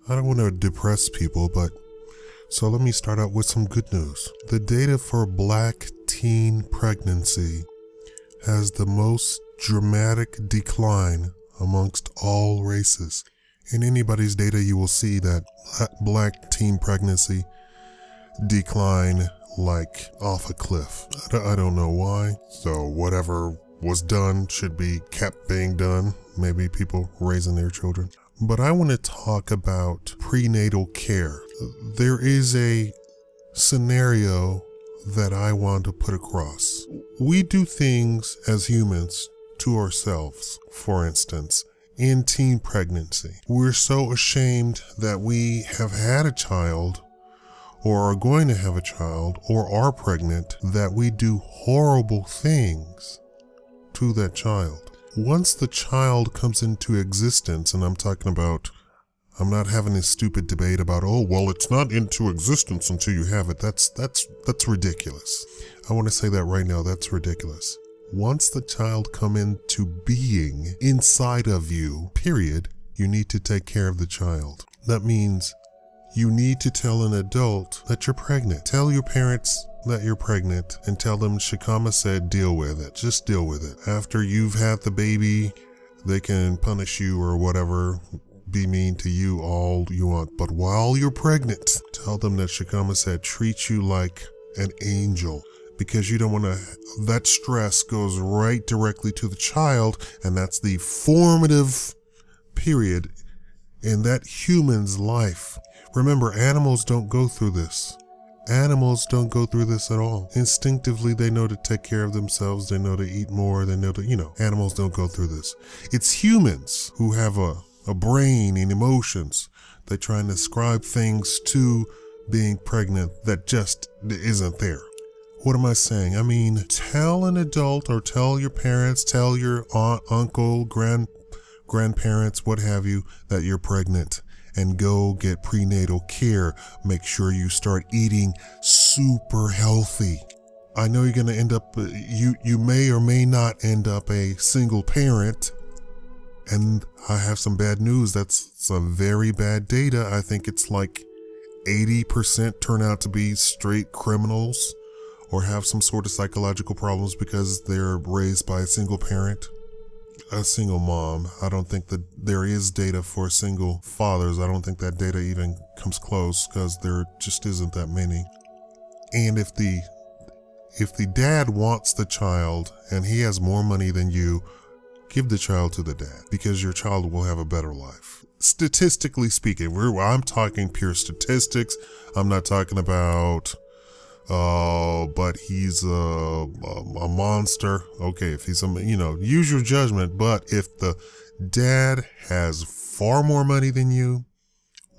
I don't want to depress people, so let me start out with some good news. The data for Black teen pregnancy has the most dramatic decline amongst all races. In anybody's data, you will see that Black teen pregnancy decline like off a cliff. I don't know why. So whatever was done should be kept being done. Maybe people raising their children. But I want to talk about prenatal care. There is a scenario that I want to put across. We do things as humans to ourselves, for instance, in teen pregnancy. We're so ashamed that we have had a child or are going to have a child or are pregnant that we do horrible things to that child. Once the child comes into existence, and I'm not having this stupid debate about, oh, well, it's not into existence until you have it. That's ridiculous. I want to say that right now, that's ridiculous. Once the child come into being inside of you, period, you need to take care of the child. That means you need to tell an adult that you're pregnant. Tell your parents that you're pregnant and tell them Shikama said deal with it. Just deal with it. After you've had the baby, they can punish you or whatever, be mean to you all you want. But while you're pregnant, tell them that Shikama said treat you like an angel, because you don't want to, that stress goes right directly to the child, and that's the formative period in that human's life. Remember, animals don't go through this. Animals don't go through this at all. Instinctively, they know to take care of themselves. They know to eat more. They know to, animals don't go through this. It's humans who have a brain and emotions. They try and ascribe things to being pregnant that just isn't there. What am I saying? I mean, tell an adult or tell your parents, tell your aunt, uncle, grandparents, what have you, that you're pregnant. And go get prenatal care. Make sure you start eating super healthy. I know you're going to end up, you may or may not end up a single parent. And I have some bad news. That's some very bad data. I think it's like 80% turn out to be straight criminals or have some sort of psychological problems because they're raised by a single parent. A single mom. I don't think that there is data for single fathers. I don't think that data even comes close because there just isn't that many. And if the dad wants the child and he has more money than you, give the child to the dad because your child will have a better life. Statistically speaking, I'm talking pure statistics. I'm not talking about but he's a monster. Okay, if he's use your judgment. But if the dad has far more money than you,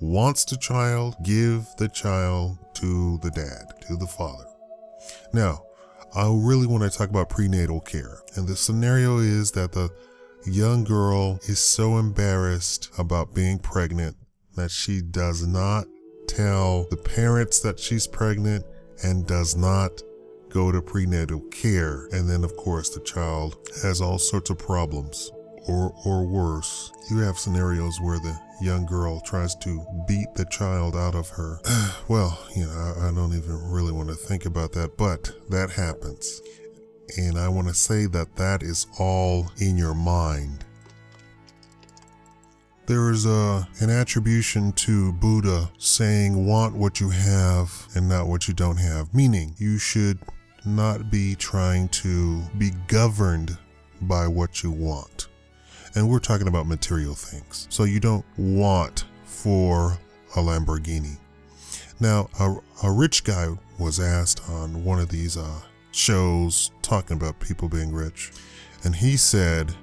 wants the child, give the child to the dad, to the father. Now, I really want to talk about prenatal care. And the scenario is that the young girl is so embarrassed about being pregnant that she does not tell the parents that she's pregnant and does not go to prenatal care. And then, of course, the child has all sorts of problems. Or worse, you have scenarios where the young girl tries to beat the child out of her. Well, I don't even really want to think about that, but that happens. And I want to say that is all in your mind. There is an attribution to Buddha saying, want what you have and not what you don't have. Meaning, you should not be trying to be governed by what you want. And we're talking about material things. So you don't want for a Lamborghini. Now, a rich guy was asked on one of these shows talking about people being rich. And he said,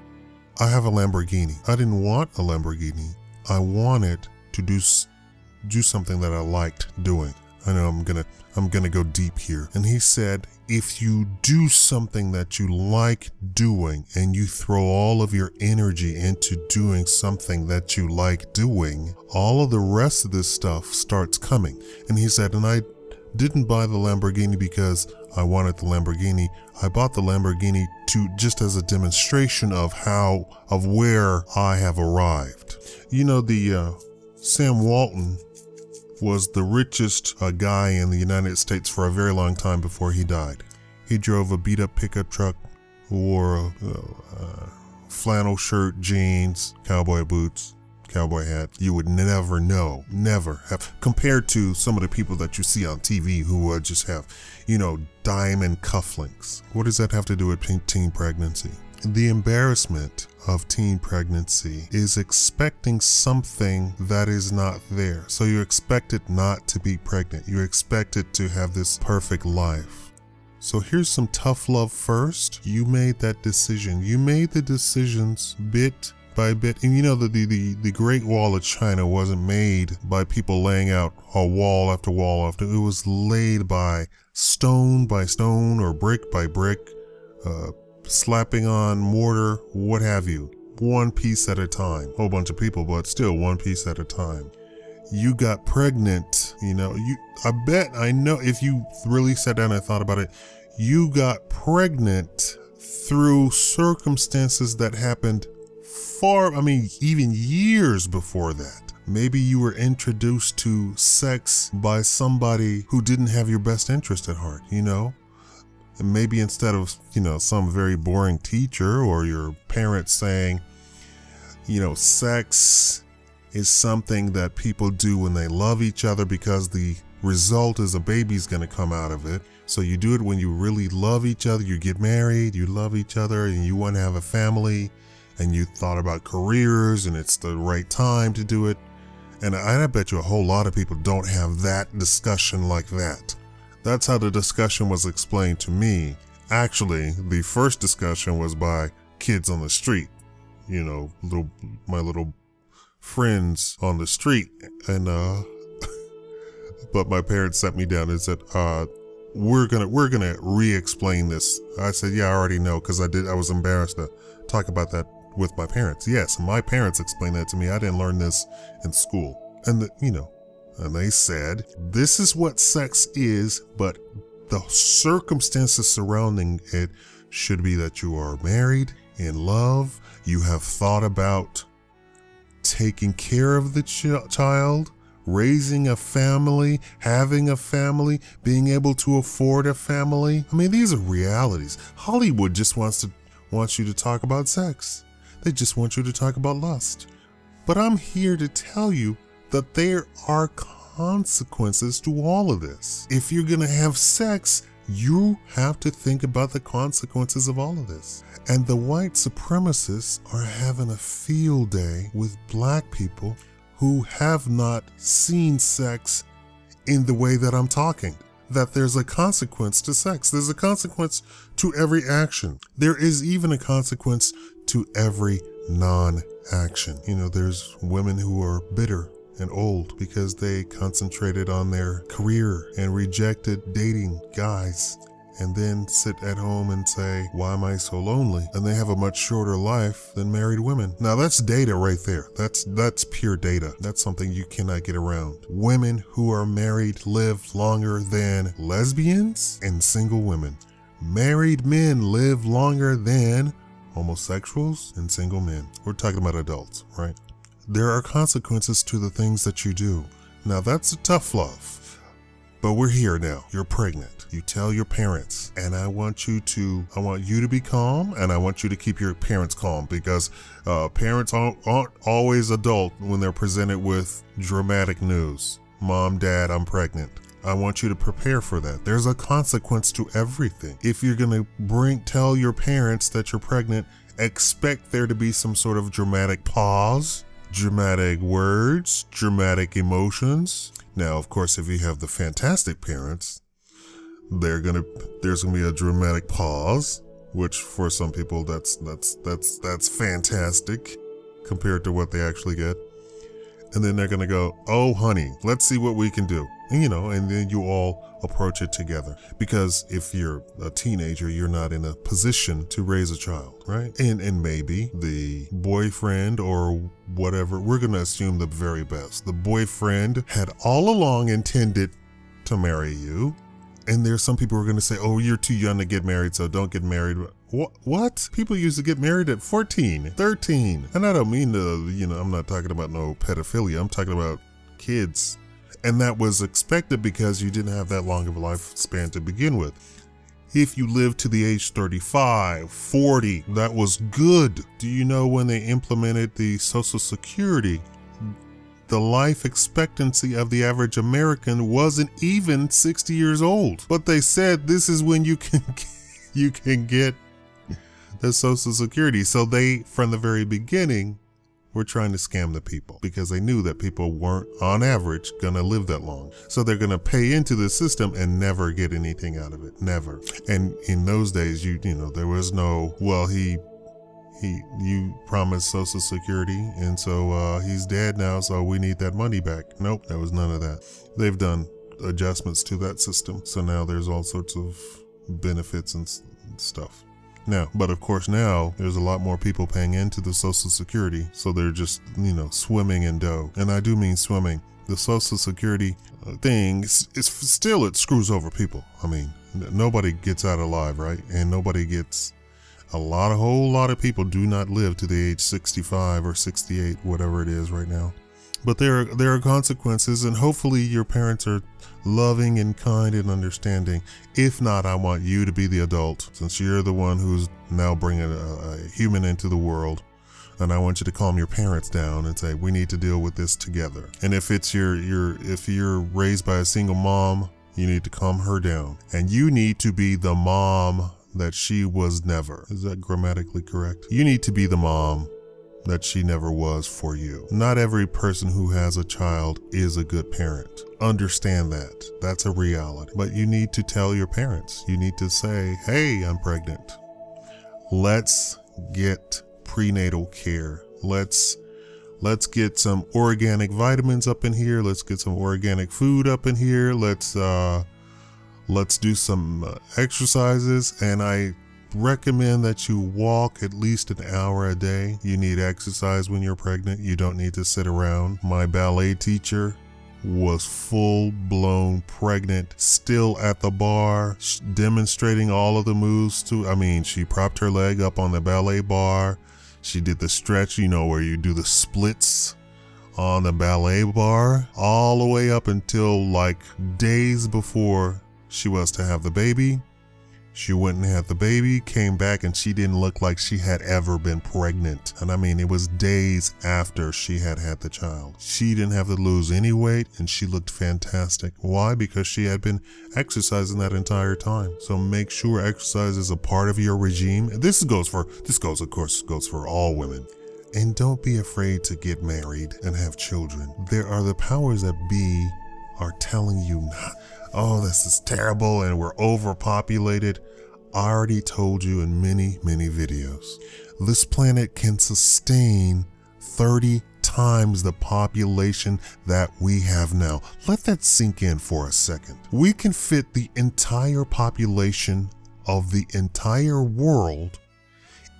I have a Lamborghini. I didn't want a Lamborghini. I wanted to do something that I liked doing. I know I'm gonna go deep here. And he said, if you do something that you like doing and you throw all of your energy into doing something that you like doing, all of the rest of this stuff starts coming. And he said, and I didn't buy the Lamborghini because I wanted the Lamborghini. I bought the Lamborghini just as a demonstration of where I have arrived. You know, the Sam Walton was the richest guy in the United States for a very long time before he died. He drove a beat-up pickup truck, wore a flannel shirt, jeans, cowboy boots, cowboy hat. You would never know, never have, compared to some of the people that you see on TV who just have, diamond cufflinks. What does that have to do with teen pregnancy? The embarrassment of teen pregnancy is expecting something that is not there. So you expect it not to be pregnant. You expect it to have this perfect life. So here's some tough love first. You made that decision. You made the decisions bit by bit. And the Great Wall of China wasn't made by people laying out a wall after wall after. It was laid by stone or brick by brick, slapping on mortar, what have you, one piece at a time. Whole bunch of people, but still one piece at a time. You got pregnant, I know if you really sat down and thought about it, you got pregnant through circumstances that happened even years before that. Maybe you were introduced to sex by somebody who didn't have your best interest at heart, And maybe instead of, some very boring teacher or your parents saying, sex is something that people do when they love each other because the result is a baby's going to come out of it. So you do it when you really love each other. You get married, you love each other, and you want to have a family, and you thought about careers, and it's the right time to do it. And I bet you a whole lot of people don't have that discussion like that. That's how the discussion was explained to me. Actually, the first discussion was by kids on the street, my little friends on the street. And, but my parents sat me down and said, we're gonna re-explain this. I said, yeah, I already know, because I was embarrassed to talk about that with my parents. Yes, my parents explained that to me. I didn't learn this in school. And and they said, this is what sex is, but the circumstances surrounding it should be that you are married, in love, you have thought about taking care of the child, raising a family, having a family, being able to afford a family. These are realities. Hollywood just wants you to talk about sex. They just want you to talk about lust. But I'm here to tell you that there are consequences to all of this. If you're gonna have sex, you have to think about the consequences of all of this. And the white supremacists are having a field day with black people who have not seen sex in the way that I'm talking. That there's a consequence to sex. There's a consequence to every action. There is even a consequence to every non-action. There's women who are bitter and old because they concentrated on their career and rejected dating guys, and then sit at home and say, why am I so lonely? And they have a much shorter life than married women. Now that's data right there. That's pure data. That's something you cannot get around. Women who are married live longer than lesbians and single women. Married men live longer than homosexuals and single men. We're talking about adults, right? There are consequences to the things that you do. Now that's a tough love, but we're here now. You're pregnant. You tell your parents, and I want you to be calm, and I want you to keep your parents calm, because parents aren't always adult when they're presented with dramatic news. Mom, Dad, I'm pregnant. I want you to prepare for that. There's a consequence to everything. If you're gonna tell your parents that you're pregnant, expect there to be some sort of dramatic pause, dramatic words, dramatic emotions. Now, of course, if you have the fantastic parents, there's gonna be a dramatic pause, which for some people that's fantastic compared to what they actually get. And then they're gonna go, oh honey, let's see what we can do. And then you all approach it together. Because if you're a teenager, you're not in a position to raise a child, right? And maybe the boyfriend or whatever, we're gonna assume the very best. The boyfriend had all along intended to marry you. And there's some people who are gonna say, oh, you're too young to get married, so don't get married. What? People used to get married at 14, 13. And I don't mean to, I'm not talking about no pedophilia. I'm talking about kids. And that was expected because you didn't have that long of a lifespan to begin with. If you lived to the age 35, 40, that was good. Do you know when they implemented the Social Security, the life expectancy of the average American wasn't even 60 years old? But they said this is when you can get the Social Security. So they, from the very beginning, were trying to scam the people because they knew that people weren't, on average, going to live that long. So they're going to pay into the system and never get anything out of it. Never. And in those days, there was no, well, you promised Social Security, and so he's dead now, so we need that money back. Nope, there was none of that. They've done adjustments to that system, so now there's all sorts of benefits and stuff. Now, but of course now, there's a lot more people paying into the Social Security, so they're just, swimming in dough. And I do mean swimming. The Social Security thing, it screws over people. I mean, nobody gets out alive, right? And nobody gets... A whole lot of people do not live to the age 65 or 68, whatever it is right now. But there are consequences, and hopefully your parents are loving and kind and understanding. If not, I want you to be the adult, since you're the one who's now bringing a human into the world. And I want you to calm your parents down and say, we need to deal with this together. And if it's if you're raised by a single mom, you need to calm her down. And you need to be the mom that she was never. Is that grammatically correct? You need to be the mom that she never was for you. Not every person who has a child is a good parent. Understand that. That's a reality. But you need to tell your parents. You need to say, hey, I'm pregnant. Let's get prenatal care. Let's get some organic vitamins up in here. Let's get some organic food up in here. Let's do some exercises, and I recommend that you walk at least an hour a day. You need exercise when you're pregnant. You don't need to sit around. My ballet teacher was full-blown pregnant, still at the bar, demonstrating all of the moves she propped her leg up on the ballet bar. She did the stretch, where you do the splits on the ballet bar, all the way up until like days before she was to have the baby. She went and had the baby, came back, and she didn't look like she had ever been pregnant. And I mean, it was days after she had had the child. She didn't have to lose any weight, and she looked fantastic. Why? Because she had been exercising that entire time. So make sure exercise is a part of your regime. This goes for all women. And don't be afraid to get married and have children. There are the powers that be are telling you not. Oh, this is terrible and we're overpopulated. I already told you in many, many videos. This planet can sustain 30 times the population that we have now. Let that sink in for a second. We can fit the entire population of the entire world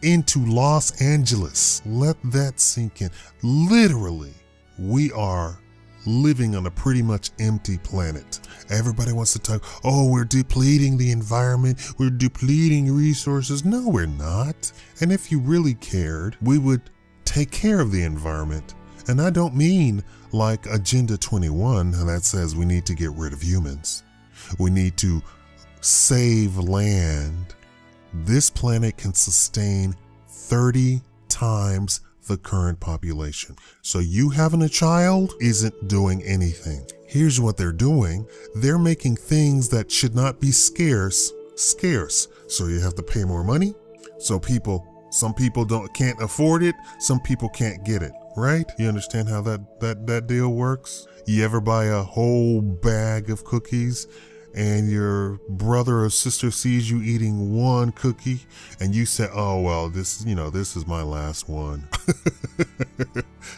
into Los Angeles. Let that sink in. Literally, we are living on a pretty much empty planet. Everybody wants to talk, oh, we're depleting the environment, we're depleting resources. No, we're not. And if you really cared, we would take care of the environment. And I don't mean like Agenda 21 that says we need to get rid of humans. We need to save land. This planet can sustain 30 times the current population. So you having a child isn't doing anything. Here's what they're doing. They're making things that should not be scarce. So you have to pay more money. So some people can't afford it. Some people can't get it, right? You understand how that deal works? You ever buy a whole bag of cookies and your brother or sister sees you eating one cookie and you say, oh, well, this is my last one.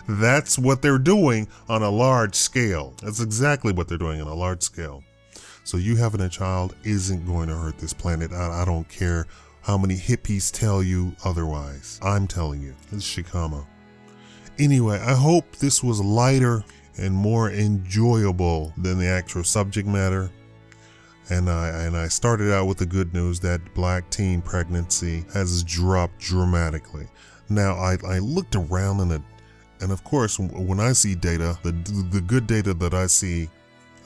That's what they're doing on a large scale. That's exactly what they're doing on a large scale. So you having a child isn't going to hurt this planet. I don't care how many hippies tell you otherwise. I'm telling you. This is Shikama. Anyway, I hope this was lighter and more enjoyable than the actual subject matter. And I started out with the good news that black teen pregnancy has dropped dramatically. Now I looked around and of course when I see data, the good data that I see,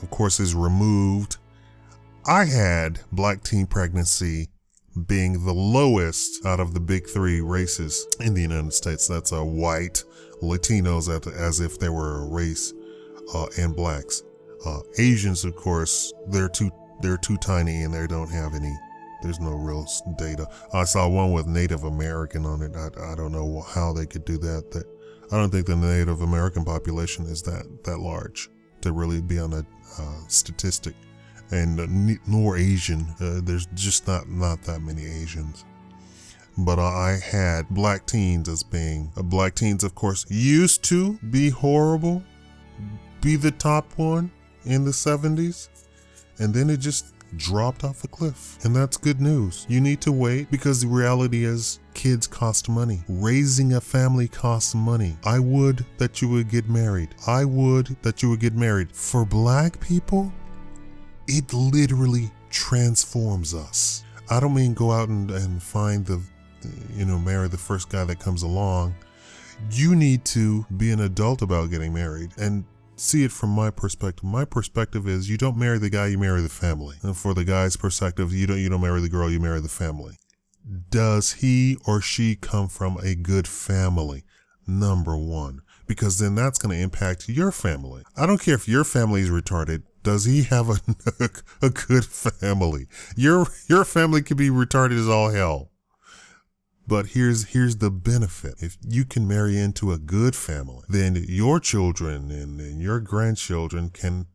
of course, is removed. I had black teen pregnancy being the lowest out of the big three races in the United States. That's white, Latinos as if they were a race, and blacks. Asians, of course, they're too tiny and they don't have any. There's no real data. I saw one with Native American on it. I don't know how they could do that. I don't think the Native American population is that large to really be on a statistic. And nor Asian. There's just not that many Asians. But I had black teens as being black teens, of course, used to be horrible, be the top one in the 70s, and then it just dropped off a cliff. And that's good news. You need to wait because the reality is kids cost money. Raising a family costs money. I would that you would get married. I would that you would get married. For black people, it literally transforms us. I don't mean go out and find marry the first guy that comes along. You need to be an adult about getting married and see it from my perspective. My perspective is you don't marry the guy, you marry the family. And for the guy's perspective, you don't marry the girl, you marry the family. Does he or she come from a good family? Number one, because then that's going to impact your family. I don't care if your family is retarded. Does he have a good family? Your family could be retarded as all hell. But here's the benefit. If you can marry into a good family, then your children and your grandchildren can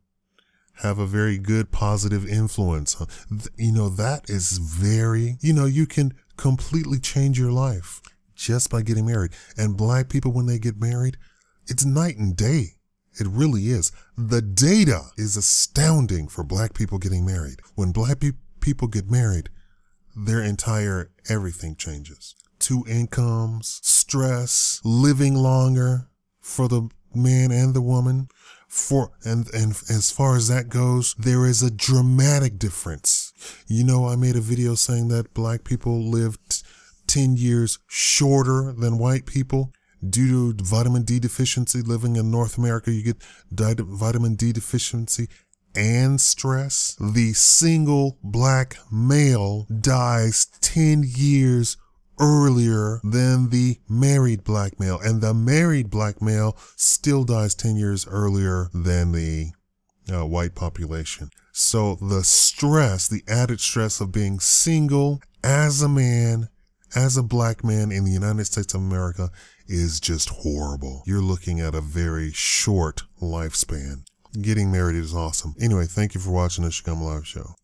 have a very good positive influence. That is very, you can completely change your life just by getting married. And black people, when they get married, it's night and day. It really is. The data is astounding for black people getting married. When black people get married, their entire everything changes. 2 incomes, stress, living longer for the man and the woman. And as far as that goes, there is a dramatic difference. I made a video saying that black people lived 10 years shorter than white people. Due to vitamin D deficiency, living in North America, you get vitamin D deficiency and stress. The single black male dies 10 years earlier than the married black male, and the married black male still dies 10 years earlier than the white population. So the stress, the added stress of being single as a man, as a black man in the United States of America is just horrible. You're looking at a very short lifespan. Getting married is awesome. Anyway, thank you for watching the Shagum Live Show.